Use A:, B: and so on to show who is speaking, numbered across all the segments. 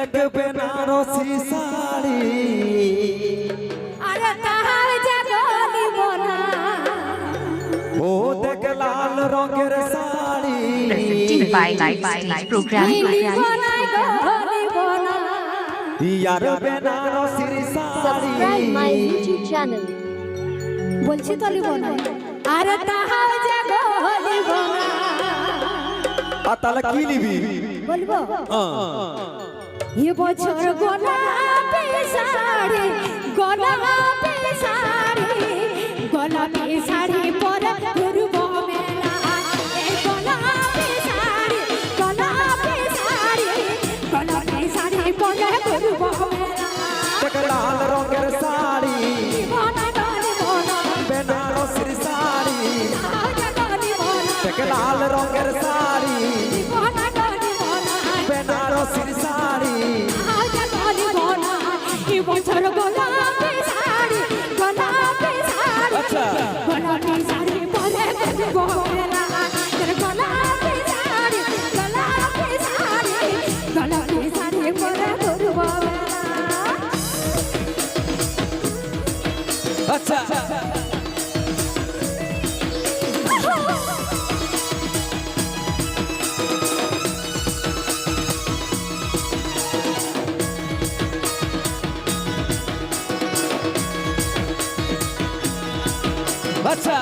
A: দেখবে না রসি শাড়ি
B: আরে তাহার জাগলিব না
A: ও দেখ লাল রঙের sari
C: presented by Live Program.
B: লিব না গলিব না
A: ইয়ার বেনারসির sari
D: Subscribe my YouTube channel.
B: বলছি তো লিব না আরে তাহার জাগলিব না
A: তাহলে কি নিবি
B: বলবো এ বছর গোলাপি শাড়ি গোলাপি শাড়ি গোলাপি শাড়ি পরে ঘুরবো মেলা এ গোলাপি শাড়ি গোলাপি শাড়ি গোলাপি শাড়ি পরে ঘুরবো মেলা
A: দেখ লাল রঙের শাড়ি
B: বনা গলি বনা
A: বেনারসির শাড়ি
B: আজা গলি বনা
A: দেখ লাল রঙের শাড়ি
B: বনা গলি বনা
A: বেনারসির শাড়ি
B: আজা গলি বনা এ বছর গোলাপি শাড়ি গোলাপি শাড়ি
A: আচ্ছা
B: গোলাপি শাড়ি পরে ঘুরবো মেলা তোর গোলাপি শাড়ি গোলাপি শাড়ি গোলাপি শাড়ি পরে ঘুরবো মেলা
A: আচ্ছা আচ্ছা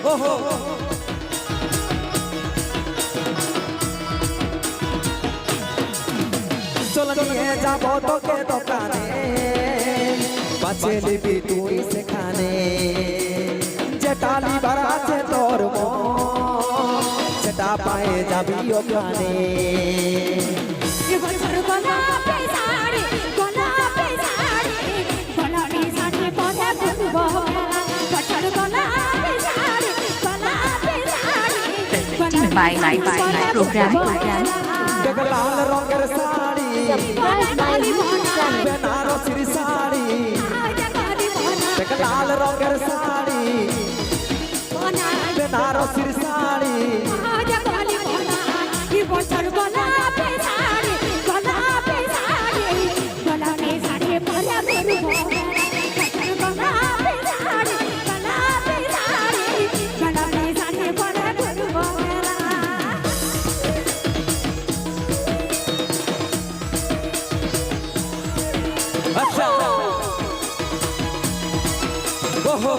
A: ওহো চল নিয়ে যাব তোকে দোকানে বাঁচে নিবি তুই সেখানে যেটা লিবার আছে তোর মন সেটা পায়ে যাবি ওখানে
B: এ বছর গোলাপি শাড়ি গোলাপি শাড়ি গোলাপি শাড়ি পরে ঘুরবো মেলা বছর গোলাপি শাড়ি গোলাপি sari
C: Presented by Live Program.
A: দেখ লাল রঙের sari
D: Subscribe my YouTube channel.
A: বেনারসির sari
B: আজা গলি বনা
A: দেখ লাল রঙের শাড়ি
B: বনা
A: বেনারসির শাড়ি
B: আজা গলি বনা এ বছর গোলাপি শাড়ি গোলাপি শাড়ি গোলাপি শাড়ি পরে ঘুরবো মেলা বছর গোলাপি শাড়ি গোলাপি শাড়ি গোলাপি শাড়ি পরে ঘুরবো মেলা
A: আচ্ছা ওহো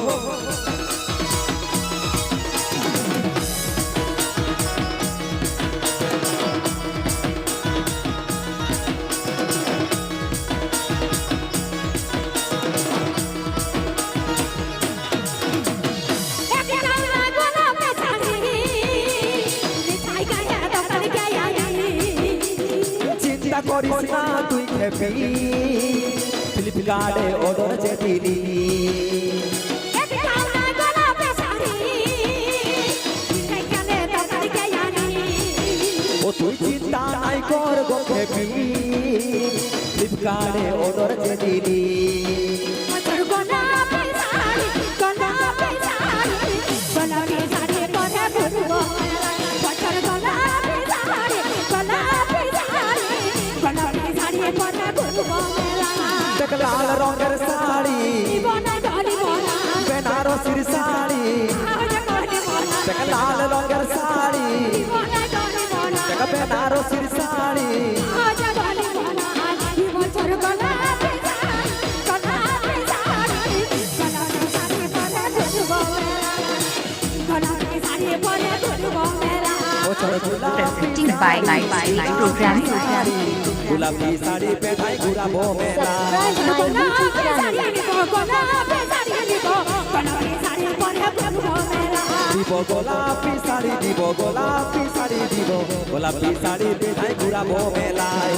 A: চিন্তা করিস না তুই খেপি ফ্লিপকার্টে অর্ডার যে দিলি ও তুই চিন্তা নাই কর গো খেপি ফ্লিপকার্টে অর্ডার যে দিলি দেখ লাল রঙের শাড়ি বেনারসির শাড়ি দেখ লাল রঙের শাড়ি দেখ বেনারসির শাড়ি ও চল
C: Presented by Live Program.
A: গোলাপি শাড়ি পেঠাই ঘুরাবো মেলা
D: Subscribe my YouTube channel.
A: দিব গোলাপি শাড়ি দিব গোলাপি শাড়ি দিব গোলাপি শাড়ি পেঠাই ঘুরাবো মেলায়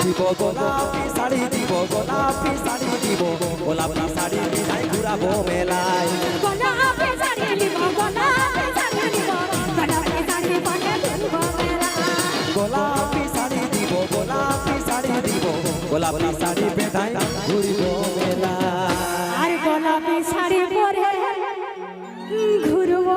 A: দিব গোলাপি শাড়ি দিব গোলাপি শাড়ি দিব গোলাপি শাড়ি পেঠাই ঘুরাবো মেলায় গোলাপি শাড়ি দিব গোলাপি শাড়ি দিব গোলাপি শাড়ি পেঠাই ঘুরিব মেলা
B: আর গোলাপি শাড়ি পরে ঘুরবো